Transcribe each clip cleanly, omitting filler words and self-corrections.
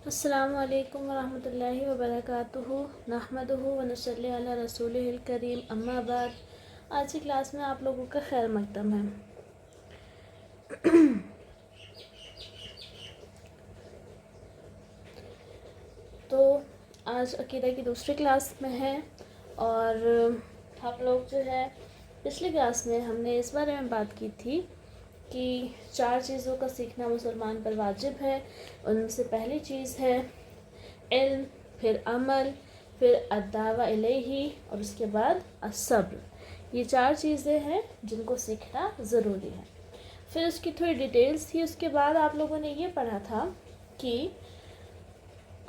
السلام علیکم ورحمۃ اللہ وبرکاتہ، نحمدہ و نصلی علی رسولہ الکریم، اما بعد۔ آج کی کلاس میں آپ لوگوں کا خیر مقدم ہے۔ تو آج عقیدہ کی دوسری کلاس میں ہے، اور ہم لوگ جو ہے پچھلی کلاس میں ہم نے اس بارے میں بات کی تھی کہ 4 چیزوں کا سیکھنا مسلمان پر واجب ہے۔ ان میں سے پہلی چیز ہے علم، پھر عمل، پھر الدعوہ الیہ، اور اس کے بعد الصبر۔ یہ 4 چیزیں ہیں جن کو سیکھنا ضروری ہے۔ پھر اس کی تھوڑی ڈیٹیلز تھی۔ اس کے بعد آپ لوگوں نے یہ پڑھا تھا کہ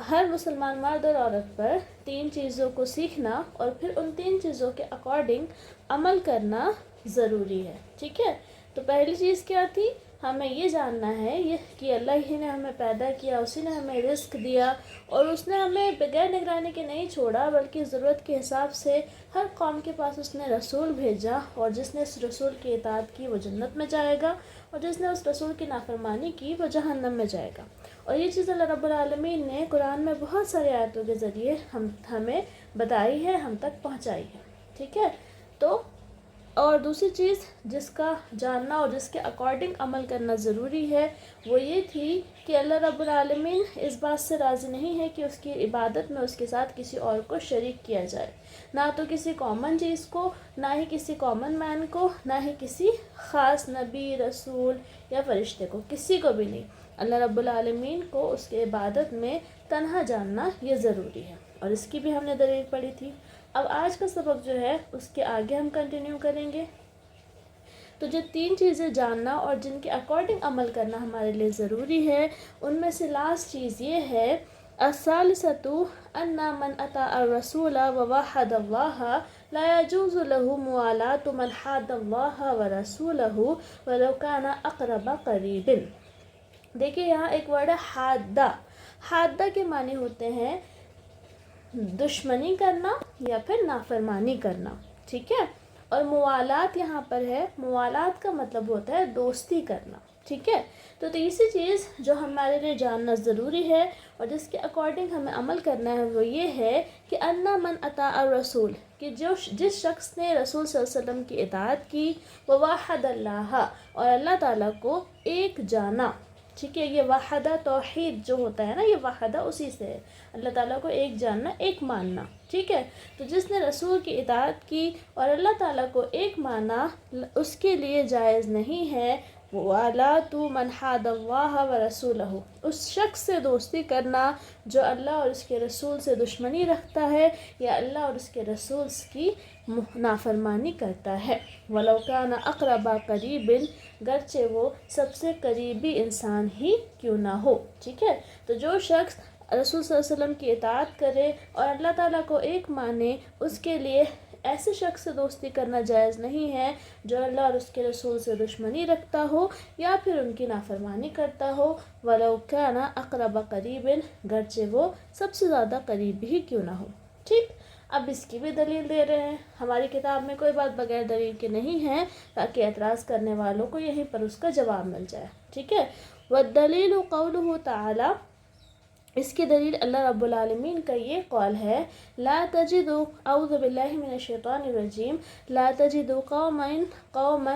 ہر مسلمان مرد اور عورت پر 3 چیزوں کو سیکھنا اور پھر ان 3 چیزوں کے اکارڈنگ عمل کرنا ضروری ہے، ٹھیک ہے؟ تو پہلی چیز کیا تھی؟ ہمیں یہ جاننا ہے کہ اللہ ہی نے ہمیں پیدا کیا، اسی نے ہمیں رزق دیا، اور اس نے ہمیں بغیر نگرانی کے نہیں چھوڑا، بلکہ ضرورت کے حساب سے ہر قوم کے پاس اس نے رسول بھیجا، اور جس نے اس رسول کی اطاعت کی وہ جنت میں جائے گا، اور جس نے اس رسول کی نافرمانی کی وہ جہنم میں جائے گا۔ اور یہ چیز اللہ رب العالمین نے قرآن میں بہت سارے آیتوں کے ذریعے ہمیں بتائی ہے، ہم تک پہنچائی ہے، ٹھیک ہے؟ تو اور دوسری چیز جس کا جاننا اور جس کے اکارڈنگ عمل کرنا ضروری ہے وہ یہ تھی کہ اللہ رب العالمین اس بات سے راضی نہیں ہے کہ اس کی عبادت میں اس کے ساتھ کسی اور کو شریک کیا جائے، نہ تو کسی کامن چیز کو، نہ ہی کسی کامن مین کو، نہ ہی کسی خاص نبی، رسول یا فرشتے کو، کسی کو بھی نہیں۔ اللہ رب العالمین کو اس کے عبادت میں تنہا جاننا یہ ضروری ہے، اور اس کی بھی ہم نے دلیل پڑھی تھی۔ اب آج کا سبق جو ہے اس کے آگے ہم کنٹینیو کریں گے۔ تو جو 3 چیزیں جاننا اور جن کے اکارڈنگ عمل کرنا ہمارے لیے ضروری ہے، ان میں سے لاسٹ چیز یہ ہے الثالثة ان من اطاع الرسول ووحد الله لا يجوز له موالاة من حاد الله ورسوله ولو كان اقرب قریب۔ دیکھیں یہاں ایک ورڈ ہے حادہ۔ حادہ کے معنی ہوتے ہیں دشمنی کرنا یا پھر نافرمانی کرنا، ٹھیک ہے؟ اور موالات یہاں پر ہے، موالات کا مطلب ہوتا ہے دوستی کرنا، ٹھیک ہے؟ تو تیسری چیز جو ہمارے لیے جاننا ضروری ہے اور جس کے اکارڈنگ ہمیں عمل کرنا ہے وہ یہ ہے کہ ان من اطاع الرسول، کہ جس شخص نے رسول صلی اللہ علیہ وسلم کی اطاعت کی، ووحد اللہ، اور اللہ تعالیٰ کو ایک جانا، ٹھیک ہے؟ یہ وحدہ توحید جو ہوتا ہے نا، یہ وحدہ اسی سے ہے، اللہ تعالیٰ کو ایک جاننا، ایک ماننا، ٹھیک ہے؟ تو جس نے رسول کی اطاعت کی اور اللہ تعالیٰ کو ایک مانا، اس کے لیے جائز نہیں ہے وَلَا مَنْ حَادَ اللَّهَ وَرَسُولَهُ، اس شخص سے دوستی کرنا جو اللہ اور اس کے رسول سے دشمنی رکھتا ہے یا اللہ اور اس کے رسول کی نافرمانی کرتا ہے۔ وَلَوْ كَانَ أَقْرَبَ قَرِيبٍ، گرچہ وہ سب سے قریبی انسان ہی کیوں نہ ہو، ٹھیک ہے؟ تو جو شخص رسول صلی اللہ علیہ وسلم کی اطاعت کرے اور اللہ تعالیٰ کو ایک مانے، اس کے لیے ایسے شخص سے دوستی کرنا جائز نہیں ہے جو اللہ اور اس کے رسول سے دشمنی رکھتا ہو یا پھر ان کی نافرمانی کرتا ہو۔ وَلَوْ كَانَ أَقْرَبَ قَرِيبٍ، گرچہ وہ سب سے زیادہ قریبی ہی کیوں نہ ہو، ٹھیک؟ اب اس کی بھی دلیل دے رہے ہیں۔ ہماری کتاب میں کوئی بات بغیر دلیل کے نہیں ہے، تاکہ اعتراض کرنے والوں کو یہیں پر اس کا جواب مل جائے، ٹھیک ہے؟ وَالدَّلِيلُ قَوْلُهُ تَعَالَى، اس کی دلیل اللہ رب العالمین کا یہ قول ہے، لا تجد، اعوذ باللہ من الشیطان الرجیم، لا تجد قوما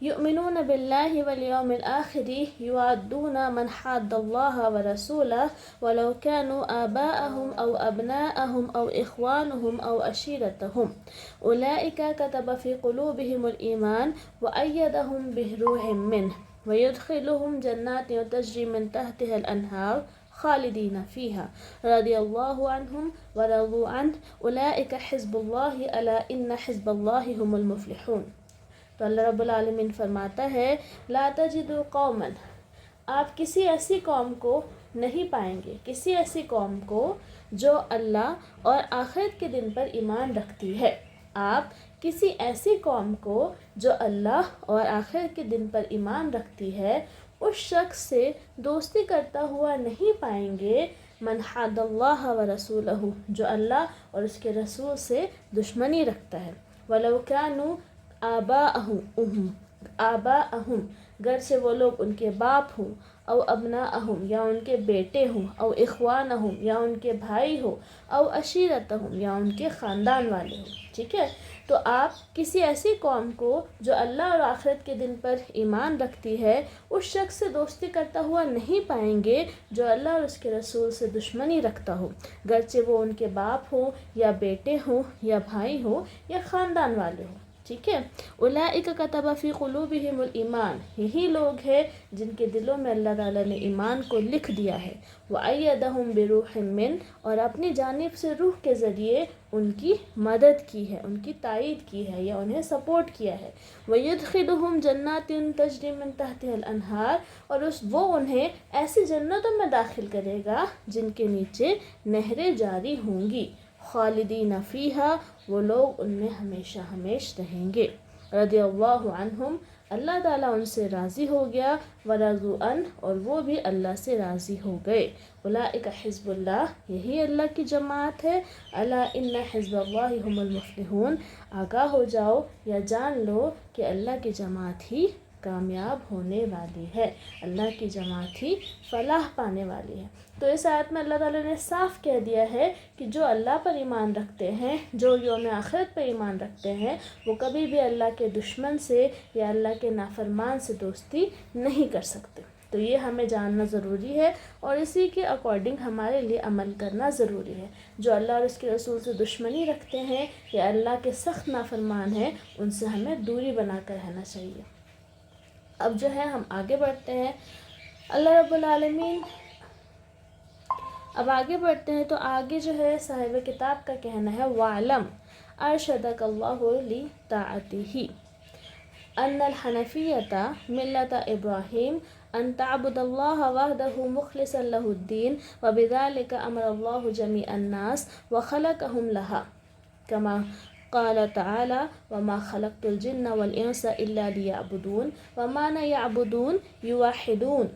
یؤمنون باللہ والیوم الآخر یوادون من حاد اللہ ورسولہ ولو كانوا آباءهم او ابناءهم او اخوانهم او عشیرتهم اولئک كتب في قلوبهم الایمان وأیدهم بروح منه ويدخلهم جنات تجری من تحتها الانہار خالدین فیہا رضی اللہ عنہم ورضوا عنہ اولئک حزب اللہ الا ان حزب اللہ هم المفلحون۔ تو اللہ رب العالمین فرماتا ہے، لا تجد قوما، آپ کسی ایسی قوم کو نہیں پائیں گے، کسی ایسی قوم کو جو اللہ اور آخرت کے دن پر ایمان رکھتی ہے۔ آپ کسی ایسی قوم کو جو اللہ اور آخرت کے دن پر ایمان رکھتی ہے، اس شخص سے دوستی کرتا ہوا نہیں پائیں گے، من حاد اللہ ورسولہ، جو اللہ اور اس کے رسول سے دشمنی رکھتا ہے، ولو كانوا آباءہم، گرچہ وہ لوگ ان کے باپ ہوں، او ابناءہم یا ان کے بیٹے ہوں، او اخوانہم یا ان کے بھائی ہو، او عشیرتہم یا ان کے خاندان والے ہوں، ٹھیک ہے؟ تو آپ کسی ایسی قوم کو جو اللہ اور آخرت کے دن پر ایمان رکھتی ہے اس شخص سے دوستی کرتا ہوا نہیں پائیں گے جو اللہ اور اس کے رسول سے دشمنی رکھتا ہو، گرچہ وہ ان کے باپ ہوں یا بیٹے ہوں یا بھائی ہوں یا خاندان والے ہوں، ٹھیک ہے؟ اولئک کتب فی قلوبہم الایمان، یہی لوگ ہیں جن کے دلوں میں اللہ تعالیٰ نے ایمان کو لکھ دیا ہے، وأیدہم بروح من، اور اپنی جانب سے روح کے ذریعے ان کی مدد کی ہے، ان کی تائید کی ہے یا انہیں سپورٹ کیا ہے، وَيُدْخِلُهُمْ جَنَّاتٍ تَجْرِي مِن تَحْتِهَا الْأَنْهَارُ، اور وہ انہیں ایسی جنتوں میں داخل کرے گا جن کے نیچے نہریں جاری ہوں گی، خالدین فیہا، وہ لوگ ان میں ہمیشہ ہمیش رہیں گے، رضی اللہ عنہم، اللہ تعالیٰ ان سے راضی ہو گیا، ورضوا عنہ، اور وہ بھی اللہ سے راضی ہو گئے، اولئک حزب اللہ، یہی اللہ کی جماعت ہے، الا ان حزب اللہ هم المفلحون، آگاہ ہو جاؤ یا جان لو کہ اللہ کی جماعت ہی کامیاب ہونے والی ہے، اللہ کی جماعت ہی فلاح پانے والی ہے۔ تو اس آیت میں اللہ تعالیٰ نے صاف کہہ دیا ہے کہ جو اللہ پر ایمان رکھتے ہیں، جو یوم آخرت پر ایمان رکھتے ہیں، وہ کبھی بھی اللہ کے دشمن سے یا اللہ کے نافرمان سے دوستی نہیں کر سکتے۔ تو یہ ہمیں جاننا ضروری ہے اور اسی کے اکارڈنگ ہمارے لیے عمل کرنا ضروری ہے۔ جو اللہ اور اس کے رسول سے دشمنی رکھتے ہیں یا اللہ کے سخت نافرمان ہیں، ان سے ہمیں دوری بنا کر رہنا چاہیے۔ اب جو ہے ہم آگے بڑھتے ہیں، اللہ رب العالمین، اب آگے بڑھتے ہیں تو آگے جو ہے صاحب کتاب کا کہنا ہے وَعْلَمْ أَرْشَدَكَ اللَّهُ لِطَاعَتِهِ أَنَّ الْحَنَفِيَّةَ مِلَّةَ إِبْرَاهِيمَ أَن تَعْبُدَ اللَّهَ وَحْدَهُ مُخْلِصًا لَهُ الدِّينَ وَبِذَلِكَ أَمَرَ اللَّهُ جَمِيعَ النَّاسِ وَخَلَقَهُمْ لَهَا كَمَا قَالَ تَعَالَى وَمَا خَلَقْتُ الْجِنَّ وَالْإِنسَ إِلَّا لِيَعْبُدُونِ وَمَا يَعْبُدُونَ يُوَحِّدُونَ۔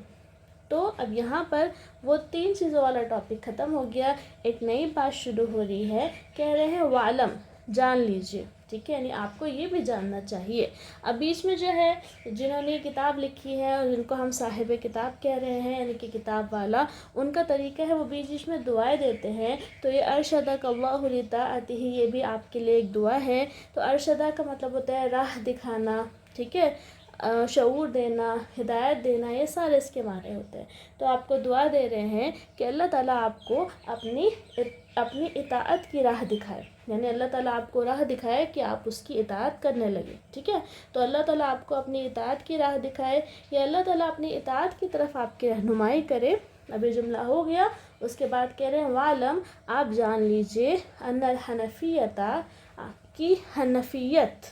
تو اب یہاں پر وہ 3 چیزوں والا ٹاپک ختم ہو گیا، ایک نئی بات شروع ہو رہی ہے، کہہ رہے ہیں وعلم، جان لیجئے، ٹھیک ہے؟ یعنی آپ کو یہ بھی جاننا چاہیے۔ اب بیچ میں جو ہے جنہوں نے کتاب لکھی ہے اور جن کو ہم صاحب کتاب کہہ رہے ہیں، یعنی کہ کتاب والا، ان کا طریقہ ہے وہ بیچ میں دعائیں دیتے ہیں، تو یہ ارشدک اللہ لطاعتہ، یہ بھی آپ کے لیے ایک دعا ہے۔ تو ارشدہ کا مطلب ہوتا ہے راہ دکھانا، ٹھیک ہے؟ شعور دینا، ہدایت دینا، یہ سارے اس کے معنی ہوتے ہیں۔ تو آپ کو دعا دے رہے ہیں کہ اللہ تعالیٰ آپ کو اپنی اطاعت کی راہ دکھائے، یعنی اللہ تعالیٰ آپ کو راہ دکھائے کہ آپ اس کی اطاعت کرنے لگے، ٹھیک ہے؟ تو اللہ تعالیٰ آپ کو اپنی اطاعت کی راہ دکھائے یا اللہ تعالیٰ اپنی اطاعت کی طرف آپ کی رہنمائی کرے۔ اب یہ جملہ ہو گیا، اس کے بعد کہہ رہے ہیں وَعْلَمْ، آپ جان لیجئے، ان الحنفیۃ، کی حنفیت،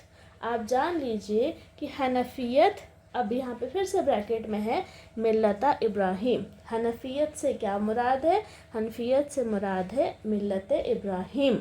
آپ جان لیجئے کہ حنفیت، اب یہاں پہ پھر سے بریکٹ میں ہے ملت ابراہیم۔ حنفیت سے کیا مراد ہے؟ حنفیت سے مراد ہے ملت ابراہیم،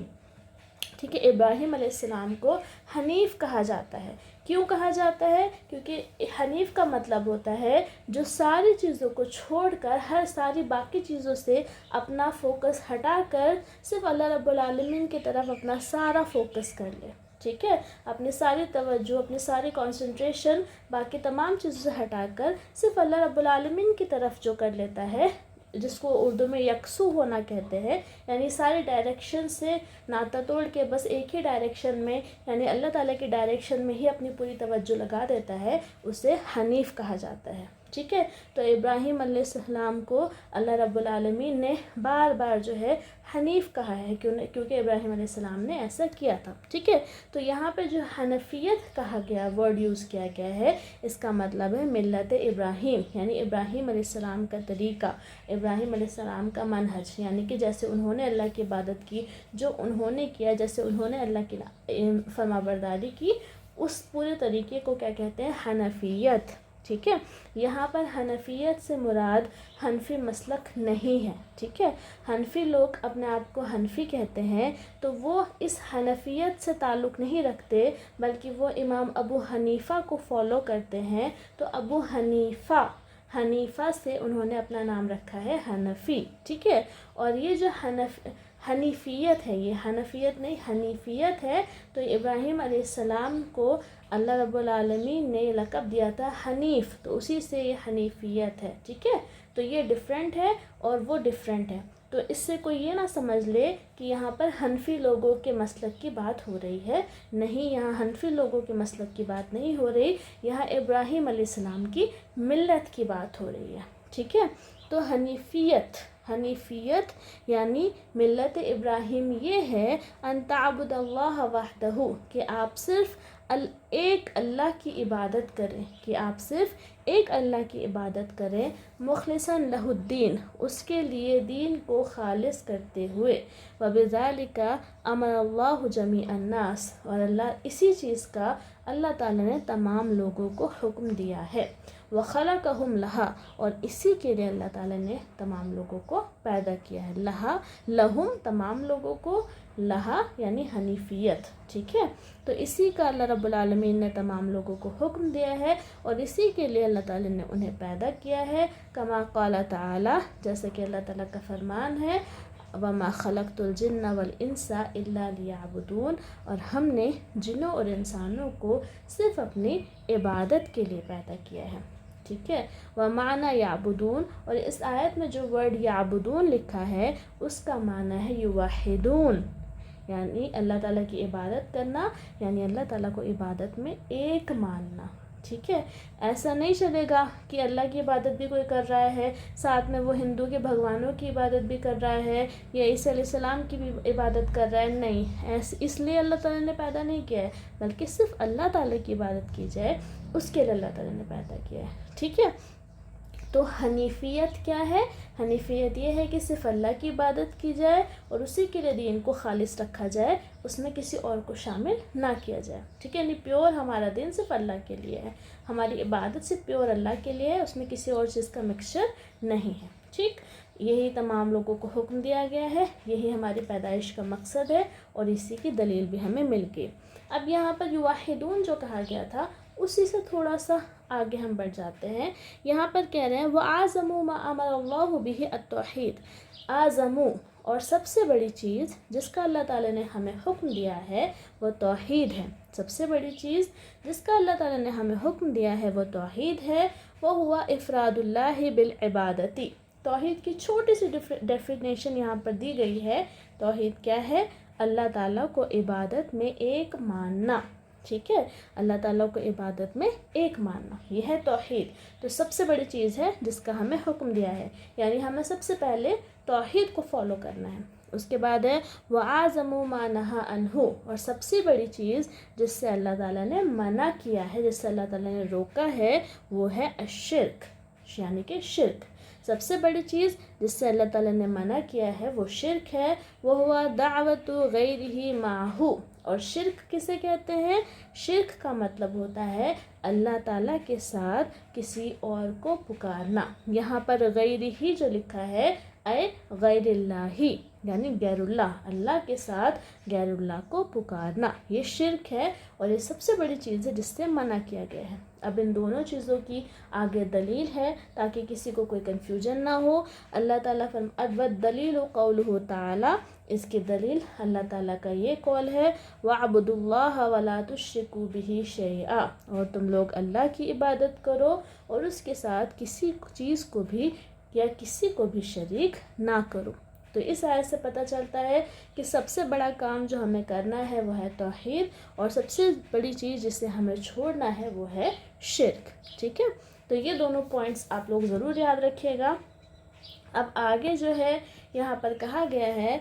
ٹھیک ہے؟ ابراہیم علیہ السلام کو حنیف کہا جاتا ہے۔ کیوں کہا جاتا ہے؟ کیونکہ حنیف کا مطلب ہوتا ہے جو ساری چیزوں کو چھوڑ کر، ہر ساری باقی چیزوں سے اپنا فوکس ہٹا کر صرف اللہ رب العالمین کی طرف اپنا سارا فوکس کر لے، ٹھیک ہے؟ اپنی ساری توجہ، اپنی ساری کنسنٹریشن باقی تمام چیزوں سے ہٹا کر صرف اللہ رب العالمین کی طرف جو کر لیتا ہے، جس کو اردو میں یکسو ہونا کہتے ہیں، یعنی ساری ڈائریکشن سے ناتا توڑ کے بس ایک ہی ڈائریکشن میں، یعنی اللہ تعالیٰ کی ڈائریکشن میں ہی اپنی پوری توجہ لگا دیتا ہے، اسے حنیف کہا جاتا ہے، ٹھیک ہے؟ تو ابراہیم علیہ السلام کو اللہ رب العالمین نے بار بار جو ہے حنیف کہا ہے، کیونکہ ابراہیم علیہ السلام نے ایسا کیا تھا، ٹھیک ہے؟ تو یہاں پہ جو حنفیت کہا گیا، ورڈ یوز کیا گیا ہے، اس کا مطلب ہے ملت ابراہیم، یعنی ابراہیم علیہ السلام کا طریقہ، ابراہیم علیہ السلام کا منہج، یعنی کہ جیسے انہوں نے اللہ کی عبادت کی، جو انہوں نے کیا، جیسے انہوں نے اللہ کی فرما برداری کی، اس پورے طریقے کو کیا کہتے ہیں؟ حنفیت، ٹھیک ہے؟ یہاں پر حنفیت سے مراد حنفی مسلک نہیں ہے، ٹھیک ہے؟ حنفی لوگ اپنے آپ کو حنفی کہتے ہیں، تو وہ اس حنفیت سے تعلق نہیں رکھتے، بلکہ وہ امام ابو حنیفہ کو فالو کرتے ہیں۔ تو ابو حنیفہ سے انہوں نے اپنا نام رکھا ہے حنفی، ٹھیک ہے؟ اور یہ جو حنیفیت ہے، یہ حنفیت نہیں حنیفیت ہے. تو ابراہیم علیہ السلام کو اللہ رب العالمین نے لقب دیا تھا حنیف، تو اسی سے یہ حنیفیت ہے. ٹھیک ہے، تو یہ ڈفرینٹ ہے اور وہ ڈفرینٹ ہے. تو اس سے کوئی یہ نہ سمجھ لے کہ یہاں پر حنفی لوگوں کے مسلک کی بات ہو رہی ہے. نہیں، یہاں حنفی لوگوں کے مسلک کی بات نہیں ہو رہی، یہاں ابراہیم علیہ السلام کی ملت کی بات ہو رہی ہے. ٹھیک ہے، تو حنیفیت یعنی ملت ابراہیم یہ ہے ان تعبد اللہ وحدہ، کہ آپ صرف ایک اللہ کی عبادت کریں، کہ آپ صرف ایک اللہ کی عبادت کریں، مخلصاً لہ الدین، اس کے لیے دین کو خالص کرتے ہوئے. وبذالک امر اللہ جمیع الناس، اور اللہ اسی چیز کا اللہ تعالیٰ نے تمام لوگوں کو حکم دیا ہے. وخلقہم لہا، اور اسی کے لیے اللہ تعالیٰ نے تمام لوگوں کو پیدا کیا ہے. لہا لہم تمام لوگوں کو، لہا یعنی حنیفیت. ٹھیک ہے، تو اسی کا اللہ رب العالمین نے تمام لوگوں کو حکم دیا ہے اور اسی کے لیے اللہ تعالیٰ نے انہیں پیدا کیا ہے. کما قال تعالیٰ، جیسے کہ اللہ تعالیٰ کا فرمان ہے وَمَا خَلَقْتُ الْجِنَّ وَالْإِنسَ إِلَّا لِيَعْبُدُونَ، اور ہم نے جنوں اور انسانوں کو صرف اپنی عبادت کے لیے پیدا کیا ہے. ٹھیک ہے، وَمَعْنَى يَعْبُدُونَ، اور اس آیت میں جو ورڈ یعبدون لکھا ہے اس کا معنی ہے یوحدون، یعنی اللہ تعالیٰ کی عبادت کرنا، یعنی اللہ تعالیٰ کو عبادت میں ایک ماننا. ٹھیک ہے، ایسا نہیں چلے گا کہ اللہ کی عبادت بھی کوئی کر رہا ہے، ساتھ میں وہ ہندو کے بھگوانوں کی عبادت بھی کر رہا ہے یا عیسیٰ علیہ السلام کی بھی عبادت کر رہا ہے. نہیں، اس لیے اللہ تعالیٰ نے پیدا نہیں کیا ہے، بلکہ صرف اللہ تعالیٰ کی عبادت کی جائے اس کے لیے اللہ تعالیٰ نے پیدا کیا ہے. ٹھیک ہے، تو حنیفیت کیا ہے؟ حنیفیت یہ ہے کہ صرف اللہ کی عبادت کی جائے اور اسی کے لیے دین کو خالص رکھا جائے، اس میں کسی اور کو شامل نہ کیا جائے. ٹھیک ہے، یعنی پیور ہمارا دین صرف اللہ کے لیے ہے، ہماری عبادت صرف پیور اللہ کے لیے ہے، اس میں کسی اور چیز کا مکسچر نہیں ہے. ٹھیک، یہی تمام لوگوں کو حکم دیا گیا ہے، یہی ہماری پیدائش کا مقصد ہے اور اسی کی دلیل بھی ہمیں مل گئی. اب یہاں پر یوحدون جو کہا گیا تھا اسی سے تھوڑا سا آگے ہم بڑھ جاتے ہیں. یہاں پر کہہ رہے ہیں وَأَعْظَمُ مَا أَمَرَ اللَّهُ بِهِ التَّوْحِيدُ، اعظم اور سب سے بڑی چیز جس کا اللہ تعالیٰ نے ہمیں حکم دیا ہے وہ توحید ہے. سب سے بڑی چیز جس کا اللہ تعالیٰ نے ہمیں حکم دیا ہے وہ توحید ہے. وَهُوَ إِفْرَادُ اللَّهِ بِالْعِبَادَةِ، توحید کی چھوٹی سی ڈیفینیشن یہاں پر دی گئی ہے. توحید کیا ہے؟ اللہ تعالیٰ کو عبادت میں ایک ماننا. ٹھیک ہے، اللہ تعالیٰ کو عبادت میں ایک ماننا، یہ ہے توحید. تو سب سے بڑی چیز ہے جس کا ہمیں حکم دیا ہے، یعنی ہمیں سب سے پہلے توحید کو فالو کرنا ہے. اس کے بعد ہے وَأَعْظَمُ مَا نَهَى عَنْهُ، اور سب سے بڑی چیز جس سے اللہ تعالیٰ نے منع کیا ہے، جس سے اللہ تعالیٰ نے روکا ہے، وہ ہے الشرک، یعنی کہ شرک. سب سے بڑی چیز جس سے اللہ تعالیٰ نے منع کیا ہے وہ شرک ہے. وَهُوَ دَعْوَةُ غَيْرِهِ مَعَهُ، اور شرک کسے کہتے ہیں؟ شرک کا مطلب ہوتا ہے اللہ تعالیٰ کے ساتھ کسی اور کو پکارنا. یہاں پر غیر ہی جو لکھا ہے اے غیر اللہ، یعنی غیر اللہ، اللہ کے ساتھ غیر اللہ کو پکارنا، یہ شرک ہے اور یہ سب سے بڑی چیز ہے جس سے منع کیا گیا ہے. اب ان دونوں چیزوں کی آگے دلیل ہے تاکہ کسی کو کوئی کنفیوژن نہ ہو. اللہ تعالیٰ دلیل قولہ تعالیٰ، اس کی دلیل اللہ تعالیٰ کا یہ قول ہے وَاعْبُدُوا اللَّهَ وَلَا تُشْرِكُوا بِهِ شَيْئًا، اور تم لوگ اللہ کی عبادت کرو اور اس کے ساتھ کسی چیز کو بھی یا کسی کو بھی شریک نہ کرو. تو اس آیت سے پتہ چلتا ہے کہ سب سے بڑا کام جو ہمیں کرنا ہے وہ ہے توحید، اور سب سے بڑی چیز جسے ہمیں چھوڑنا ہے وہ ہے شرک. ٹھیک ہے، تو یہ دونوں پوائنٹس آپ لوگ ضرور یاد رکھیے گا. اب آگے جو ہے یہاں پر کہا گیا ہے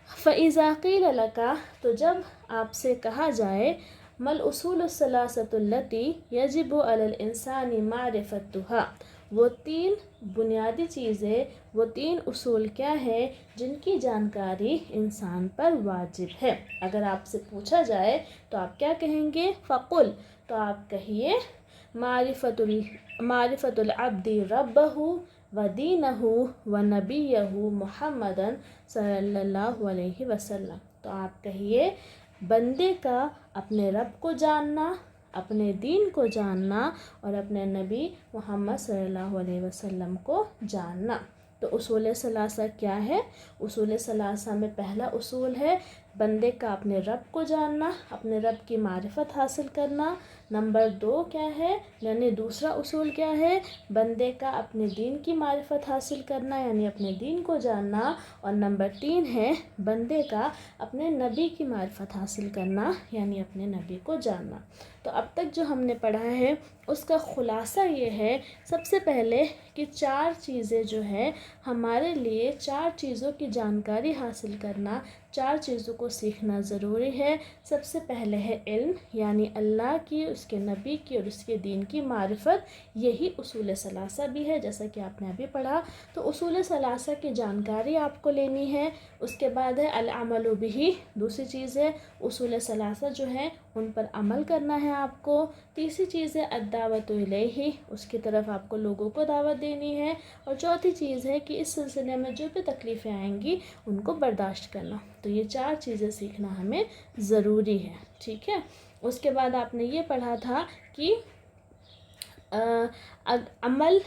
فَإِذَا قِيلَ لَكَ، تو جب آپ سے کہا جائے مَا الْأُصُولُ الثَّلَاثَةُ الَّتِي يَجِبُ عَلَى الْإِنسَانِ مَعْرِفَتُهَا، وہ تین بنیادی چیزیں، وہ تین اصول کیا ہے جن کی جانکاری انسان پر واجب ہے. اگر آپ سے پوچھا جائے تو آپ کیا کہیں گے؟ فَقُلْ، تو آپ کہیے معرفت العبد ربہ ودینہ ونبیہ محمد صلی اللہ علیہ وسلم. تو آپ کہیے بندے کا اپنے رب کو جاننا، اپنے دین کو جاننا اور اپنے نبی محمد صلی اللہ علیہ وسلم کو جاننا. تو اصول ثلاثہ کیا ہے؟ اصول ثلاثہ میں پہلا اصول ہے بندے کا اپنے رب کو جاننا، اپنے رب کی معرفت حاصل کرنا۔ نمبر 2 کیا ہے، یعنی دوسرا اصول کیا ہے، بندے کا اپنے دین کی معرفت حاصل کرنا، یعنی اپنے دین کو جاننا۔ اور نمبر 3 ہے بندے کا اپنے نبی کی معرفت حاصل کرنا، یعنی اپنے نبی کو جاننا۔ تو اب تک جو ہم نے پڑھا ہے اس کا خلاصہ یہ ہے، سب سے پہلے کہ 4 چیزیں جو ہے ہمارے لیے، 4 چیزوں کی جانکاری حاصل کرنا، 4 چیزوں کو سیکھنا ضروری ہے۔ سب سے پہلے ہے علم، یعنی اللہ کی، اس کے نبی کی اور اس کے دین کی معرفت، یہی اصول ثلاثہ بھی ہے جیسا کہ آپ نے ابھی پڑھا۔ تو اصول ثلاثہ کی جانکاری آپ کو لینی ہے۔ اس کے بعد ہے العمل بہ، دوسری چیز ہے اصول ثلاثہ جو ہے ان پر عمل کرنا ہے آپ کو۔ تیسری چیز ہے الدعوۃ الیہ، اس کی طرف آپ کو لوگوں کو دعوت دینی ہے۔ اور چوتھی چیز ہے کہ اس سلسلے میں جو بھی تکلیفیں آئیں گی ان کو برداشت کرنا۔ تو یہ 4 چیزیں سیکھنا ہمیں ضروری ہے، ٹھیک ہے۔ اس کے بعد آپ نے یہ پڑھا تھا کہ عمل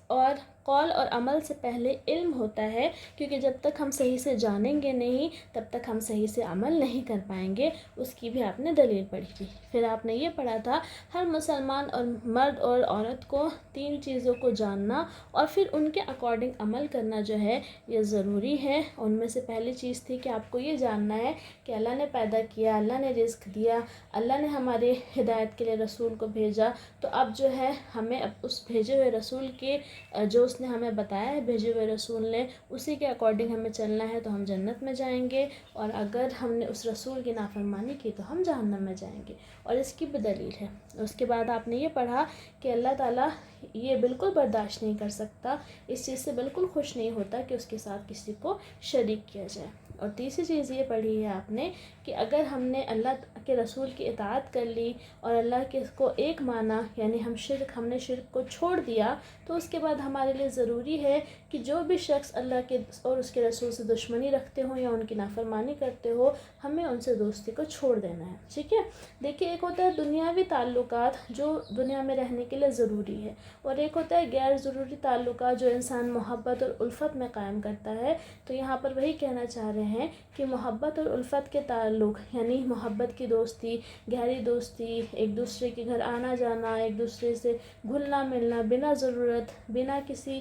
اور قول اور عمل سے پہلے علم ہوتا ہے، کیونکہ جب تک ہم صحیح سے جانیں گے نہیں تب تک ہم صحیح سے عمل نہیں کر پائیں گے، اس کی بھی آپ نے دلیل پڑھی تھی۔ پھر آپ نے یہ پڑھا تھا ہر مسلمان اور مرد اور عورت کو 3 چیزوں کو جاننا اور پھر ان کے اکارڈنگ عمل کرنا جو ہے یہ ضروری ہے۔ ان میں سے پہلی چیز تھی کہ آپ کو یہ جاننا ہے کہ اللہ نے پیدا کیا، اللہ نے رزق دیا، اللہ نے ہمارے ہدایت کے لیے رسول کو بھیجا، تو اب جو ہے ہمیں اب اس بھیجے ہوئے رسول کے جو اس نے ہمیں بتایا ہے، بھیجے ہوئے رسول نے، اسی کے اکارڈنگ ہمیں چلنا ہے تو ہم جنت میں جائیں گے، اور اگر ہم نے اس رسول کی نافرمانی کی تو ہم جہنم میں جائیں گے، اور اس کی بھی دلیل ہے۔ اس کے بعد آپ نے یہ پڑھا کہ اللہ تعالیٰ یہ بالکل برداشت نہیں کر سکتا، اس چیز سے بالکل خوش نہیں ہوتا کہ اس کے ساتھ کسی کو شریک کیا جائے۔ اور تیسری چیز یہ پڑھی ہے آپ نے کہ اگر ہم نے اللہ کے رسول کی اطاعت کر لی اور اللہ کے کو ایک مانا، یعنی ہم نے شرک کو چھوڑ دیا، تو اس کے بعد ہمارے لیے ضروری ہے کہ جو بھی شخص اللہ کے اور اس کے رسول سے دشمنی رکھتے ہوں یا ان کی نافرمانی کرتے ہو، ہمیں ان سے دوستی کو چھوڑ دینا ہے، ٹھیک ہے۔ دیکھیے ایک ہوتا ہے دنیاوی تعلقات جو دنیا میں رہنے کے لیے ضروری ہے، اور ایک ہوتا ہے غیر ضروری تعلقات جو انسان محبت اور الفت میں قائم کرتا ہے۔ تو یہاں پر وہی کہنا چاہ رہے ہیں کہ محبت اور الفت کے تعلق، یعنی محبت کی دوستی، گہری دوستی، ایک دوسرے کے گھر آنا جانا، ایک دوسرے سے گھلنا ملنا بنا ضرورت، بنا کسی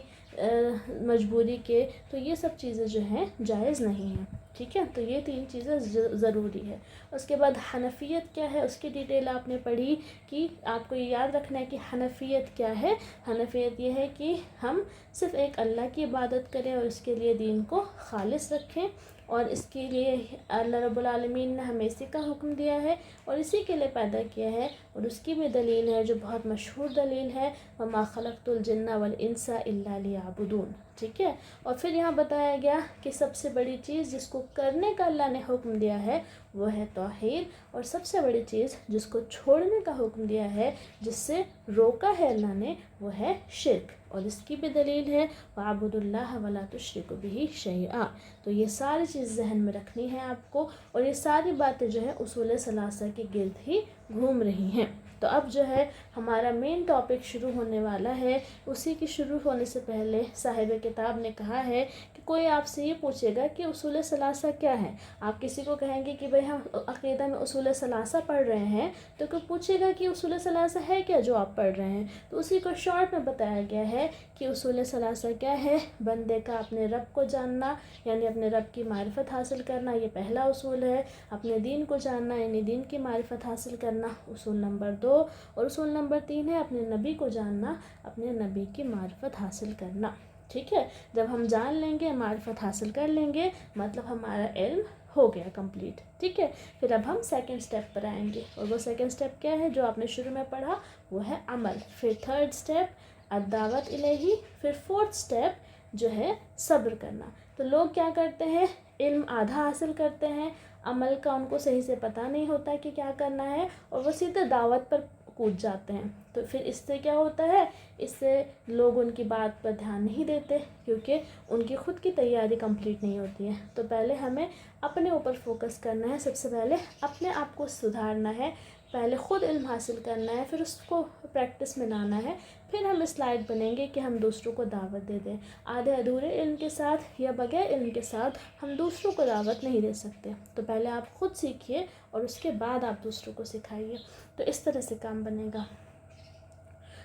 مجبوری کے، تو یہ سب چیزیں جو ہیں جائز نہیں ہیں، ٹھیک ہے۔ تو یہ 3 چیزیں ضروری ہے۔ اس کے بعد حنفیت کیا ہے، اس کی ڈیٹیل آپ نے پڑھی کہ آپ کو یہ یاد رکھنا ہے کہ حنفیت کیا ہے۔ حنفیت یہ ہے کہ ہم صرف ایک اللہ کی عبادت کریں اور اس کے لیے دین کو خالص رکھیں، اور اس کے لیے اللہ رب العالمین نے ہمیں اسی کا حکم دیا ہے اور اسی کے لیے پیدا کیا ہے، اور اس کی بھی دلیل ہے جو بہت مشہور دلیل ہے، وَمَا خَلَقْتُ الْجِنَّ وَالْإِنسَ إِلَّا لِيَعْبُدُونَ، ٹھیک ہے۔ اور پھر یہاں بتایا گیا کہ سب سے بڑی چیز جس کو کرنے کا اللہ نے حکم دیا ہے وہ ہے توحید، اور سب سے بڑی چیز جس کو چھوڑنے کا حکم دیا ہے، جس سے روکا ہے اللہ نے، وہ ہے شرک، اور اس کی بھی دلیل ہے وَاعْبُدُوا اللَّهَ وَلَا تُشْرِكُوا بِهِ شَيْئًا۔ تو یہ ساری چیز ذہن میں رکھنی ہے آپ کو، اور یہ ساری باتیں جو ہے اصول ثلاثہ کے گرد ہی گھوم رہی ہیں۔ تو اب جو ہے ہمارا مین ٹاپک شروع ہونے والا ہے۔ اسی کی شروع ہونے سے پہلے صاحب کتاب نے کہا ہے کہ کوئی آپ سے یہ پوچھے گا کہ اصول ثلاثہ کیا ہے، آپ کسی کو کہیں گے کہ بھئی ہم عقیدہ میں اصول ثلاثہ پڑھ رہے ہیں، تو کوئی پوچھے گا کہ اصول ثلاثہ ہے کیا جو آپ پڑھ رہے ہیں، تو اسی کو شارٹ میں بتایا گیا ہے کہ اصول ثلاثہ کیا ہے۔ بندے کا اپنے رب کو جاننا، یعنی اپنے رب کی معرفت حاصل کرنا، یہ پہلا اصول ہے۔ اپنے دین کو جاننا، یعنی دین کی معرفت حاصل کرنا، اصول نمبر 2۔ اور اصول نمبر 3 ہے اپنے نبی کو جاننا، اپنے نبی کی معرفت حاصل کرنا، ٹھیک ہے۔ جب ہم جان لیں گے، معرفت حاصل کر لیں گے، مطلب ہمارا علم ہو گیا کمپلیٹ، ٹھیک ہے۔ پھر اب ہم سیکنڈ سٹیپ پر آئیں گے، اور وہ سیکنڈ سٹیپ کیا ہے جو آپ نے شروع میں پڑھا، وہ ہے عمل۔ پھر تھرڈ سٹیپ الدعوت الیہ، پھر فورتھ سٹیپ جو ہے صبر کرنا۔ تو لوگ کیا کرتے ہیں، علم آدھا حاصل کرتے ہیں، عمل کا ان کو صحیح سے پتہ نہیں ہوتا کہ کیا کرنا ہے، اور وہ سیدھے دعوت پر کود جاتے ہیں۔ تو پھر اس سے کیا ہوتا ہے، اس سے لوگ ان کی بات پر دھیان نہیں دیتے، کیونکہ ان کی خود کی تیاری کمپلیٹ نہیں ہوتی ہے۔ تو پہلے ہمیں اپنے اوپر فوکس کرنا ہے، سب سے پہلے اپنے آپ کو سدھارنا ہے، پہلے خود علم حاصل کرنا ہے، پھر اس کو پریکٹس میں لانا ہے، پھر ہم اس لائق بنیں گے کہ ہم دوسروں کو دعوت دے دیں۔ آدھے ادھورے علم کے ساتھ یا بغیر علم کے ساتھ ہم دوسروں کو دعوت نہیں دے سکتے۔ تو پہلے آپ خود سیکھیے اور اس کے بعد آپ دوسروں کو سکھائیے، تو اس طرح سے کام بنے گا۔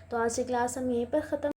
تو آج کی کلاس ہم یہیں پر ختم